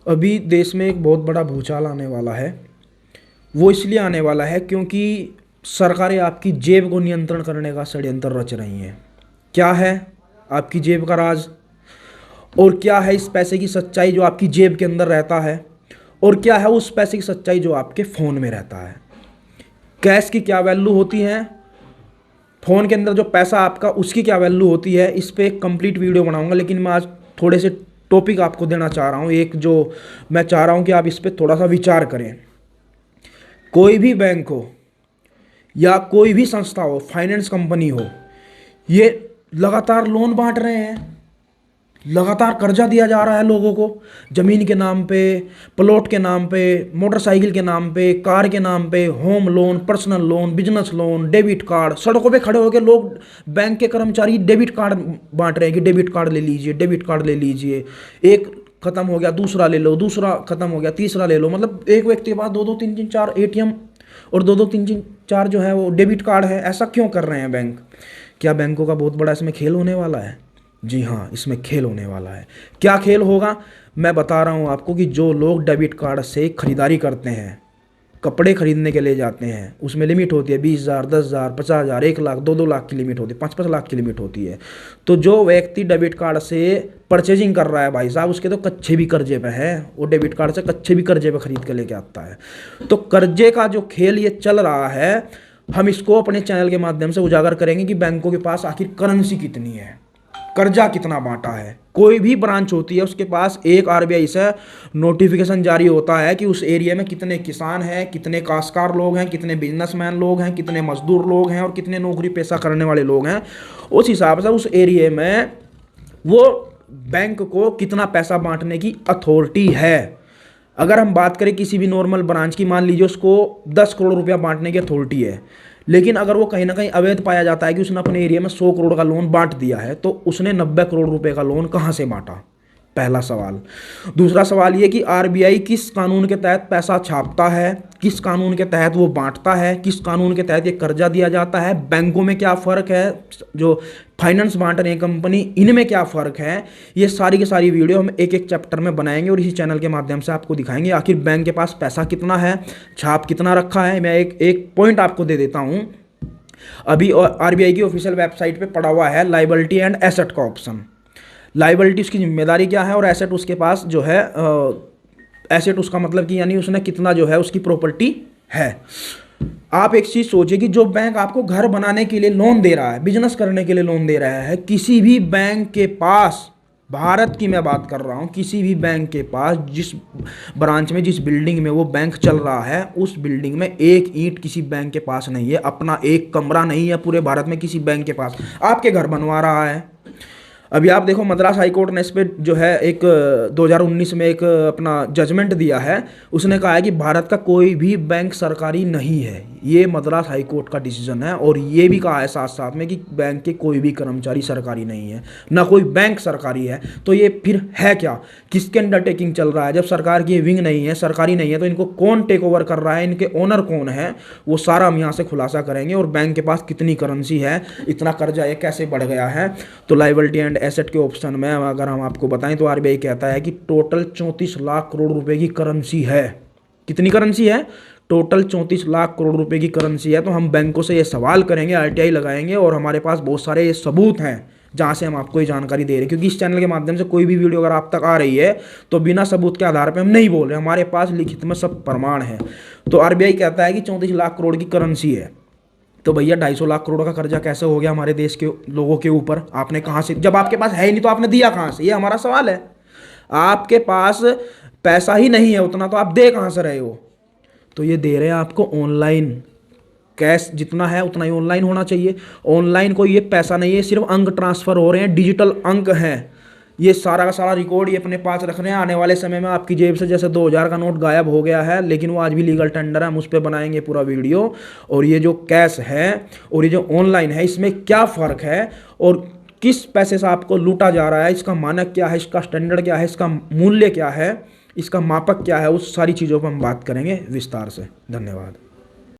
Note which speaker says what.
Speaker 1: अभी देश में एक बहुत बड़ा भूचाल आने वाला है। वो इसलिए आने वाला है क्योंकि सरकारें आपकी जेब को नियंत्रण करने का षड्यंत्र रच रही हैं। क्या है आपकी जेब का राज, और क्या है इस पैसे की सच्चाई जो आपकी जेब के अंदर रहता है, और क्या है उस पैसे की सच्चाई जो आपके फ़ोन में रहता है। कैश की क्या वैल्यू होती है, फ़ोन के अंदर जो पैसा आपका उसकी क्या वैल्यू होती है। इस पर एक कंप्लीट वीडियो बनाऊंगा, लेकिन मैं आज थोड़े से टॉपिक आपको देना चाह रहा हूँ। एक जो मैं चाह रहा हूँ कि आप इस पर थोड़ा सा विचार करें। कोई भी बैंक हो या कोई भी संस्था हो, फाइनेंस कंपनी हो, ये लगातार लोन बांट रहे हैं, लगातार कर्जा दिया जा रहा है लोगों को, ज़मीन के नाम पे, प्लॉट के नाम पे, मोटरसाइकिल के नाम पे, कार के नाम पे, home loan, personal loan, business loan, debit card. सड़कों पे खड़े होकर लोग, बैंक के कर्मचारी डेबिट कार्ड बांट रहे हैं कि डेबिट कार्ड ले लीजिए, डेबिट कार्ड ले लीजिए। एक खत्म हो गया दूसरा ले लो, दूसरा खत्म हो गया तीसरा ले लो। मतलब एक व्यक्ति के पास दो दो तीन तीन चार एटीएम और दो दो तीन तीन चार जो है वो डेबिट कार्ड है। ऐसा क्यों कर रहे हैं बैंक? क्या बैंकों का बहुत बड़ा इसमें खेल होने वाला है? जी हाँ, इसमें खेल होने वाला है। क्या खेल होगा मैं बता रहा हूँ आपको कि जो लोग डेबिट कार्ड से खरीदारी करते हैं, कपड़े खरीदने के लिए जाते हैं, उसमें लिमिट होती है 20,000, 10,000, 50,000, 1 लाख, 2-2 लाख की लिमिट होती है, 5-5 लाख की लिमिट होती है। तो जो व्यक्ति डेबिट कार्ड से परचेजिंग कर रहा है भाई साहब, उसके तो कच्चे भी कर्जे पे है। वो डेबिट कार्ड से कच्चे भी कर्जे पे खरीद के लेके आता है। तो कर्जे का जो खेल ये चल रहा है, हम इसको अपने चैनल के माध्यम से उजागर करेंगे कि बैंकों के पास आखिर करेंसी कितनी है, कर्जा कितना बांटा है। कोई भी ब्रांच होती है उसके पास एक आरबीआई से नोटिफिकेशन जारी होता है कि उस एरिया में कितने किसान हैं, कितने काश्तकार लोग हैं, कितने बिजनेसमैन लोग हैं, कितने मजदूर लोग हैं और कितने नौकरी पेशा करने वाले लोग हैं। उस हिसाब से उस एरिया में वो बैंक को कितना पैसा बांटने की अथॉरिटी है। अगर हम बात करें किसी भी नॉर्मल ब्रांच की, मान लीजिए उसको 10 करोड़ रुपया बांटने की अथॉरिटी है, लेकिन अगर वो कहीं ना कहीं अवैध पाया जाता है कि उसने अपने एरिया में 100 करोड़ का लोन बांट दिया है, तो उसने 90 करोड़ रुपए का लोन कहाँ से बांटा? पहला सवाल। दूसरा सवाल ये कि आरबीआई किस कानून के तहत पैसा छापता है, किस कानून के तहत वो बांटता है, किस कानून के तहत ये कर्जा दिया जाता है, बैंकों में क्या फ़र्क है, जो फाइनेंस बांट रहे हैं कंपनी, इनमें क्या फ़र्क है। ये सारी की सारी वीडियो हम एक एक चैप्टर में बनाएंगे और इसी चैनल के माध्यम से आपको दिखाएंगे आखिर बैंक के पास पैसा कितना है, छाप कितना रखा है। मैं एक पॉइंट आपको दे देता हूँ। अभी आरबीआई की ऑफिशियल वेबसाइट पे पड़ा हुआ है लायबिलिटी एंड एसेट का ऑप्शन। लायबिलिटी उसकी जिम्मेदारी क्या है और एसेट उसके पास जो है, एसेट उसका मतलब कि यानी उसने कितना जो है उसकी प्रॉपर्टी है। आप एक चीज़ सोचिए कि जो बैंक आपको घर बनाने के लिए लोन दे रहा है, बिजनेस करने के लिए लोन दे रहा है, किसी भी बैंक के पास, भारत की मैं बात कर रहा हूँ, किसी भी बैंक के पास जिस ब्रांच में, जिस बिल्डिंग में वो बैंक चल रहा है, उस बिल्डिंग में एक ईंट किसी बैंक के पास नहीं है, अपना एक कमरा नहीं है पूरे भारत में किसी बैंक के पास। आपके घर बनवा रहा है। अभी आप देखो मद्रास हाई कोर्ट ने इस पर जो है एक 2019 में एक अपना जजमेंट दिया है। उसने कहा है कि भारत का कोई भी बैंक सरकारी नहीं है। ये मद्रास हाई कोर्ट का डिसीजन है। और ये भी कहा है साथ साथ में कि बैंक के कोई भी कर्मचारी सरकारी नहीं है, ना कोई बैंक सरकारी है। तो ये फिर है क्या? किसके अंडरटेकिंग चल रहा है? जब सरकार की विंग नहीं है, सरकारी नहीं है, तो इनको कौन टेक ओवर कर रहा है, इनके ओनर कौन है, वो सारा हम यहाँ से खुलासा करेंगे। और बैंक के पास कितनी करेंसी है, इतना कर्जा ये कैसे बढ़ गया है। तो लायबिलिटी एंड एसेट के ऑप्शन में अगर हम आपको बताएं तो आरबीआई कहता है कि टोटल 34 लाख करोड़ रुपए की करेंसी है। कितनी करेंसी है? टोटल 34 लाख करोड़ रुपए की करेंसी है। तो हम बैंकों से ये सवाल करेंगे, आरटीआई लगाएंगे और हमारे पास बहुत सारे ये सबूत हैं जहाँ से हम आपको ये जानकारी दे रहे हैं। क्योंकि इस चैनल के माध्यम से कोई भी वीडियो अगर आप तक आ रही है तो बिना सबूत के आधार पर हम नहीं बोल रहे, हमारे पास लिखित में सब प्रमाण है। तो आरबीआई कहता है कि 34 लाख करोड़ की करेंसी है। तो भैया 250 लाख करोड़ का कर्जा कैसे हो गया हमारे देश के लोगों के ऊपर? आपने कहाँ से, जब आपके पास है ही नहीं तो आपने दिया कहाँ से? ये हमारा सवाल है। आपके पास पैसा ही नहीं है उतना, तो आप दे कहाँ से रहे हो? तो ये दे रहे हैं आपको ऑनलाइन। कैश जितना है उतना ही ऑनलाइन होना चाहिए। ऑनलाइन कोई ये पैसा नहीं है, सिर्फ अंक ट्रांसफर हो रहे हैं, डिजिटल अंक हैं। ये सारा का सारा रिकॉर्ड ये अपने पास रख रहे हैं। आने वाले समय में आपकी जेब से जैसे 2000 का नोट गायब हो गया है, लेकिन वो आज भी लीगल टेंडर है, हम उस पर बनाएंगे पूरा वीडियो। और ये जो कैश है और ये जो ऑनलाइन है, इसमें क्या फ़र्क है और किस पैसे से आपको लूटा जा रहा है, इसका मानक क्या है, इसका स्टैंडर्ड क्या है, इसका मूल्य क्या है, इसका मापक क्या है, उस सारी चीज़ों पर हम बात करेंगे विस्तार से। धन्यवाद।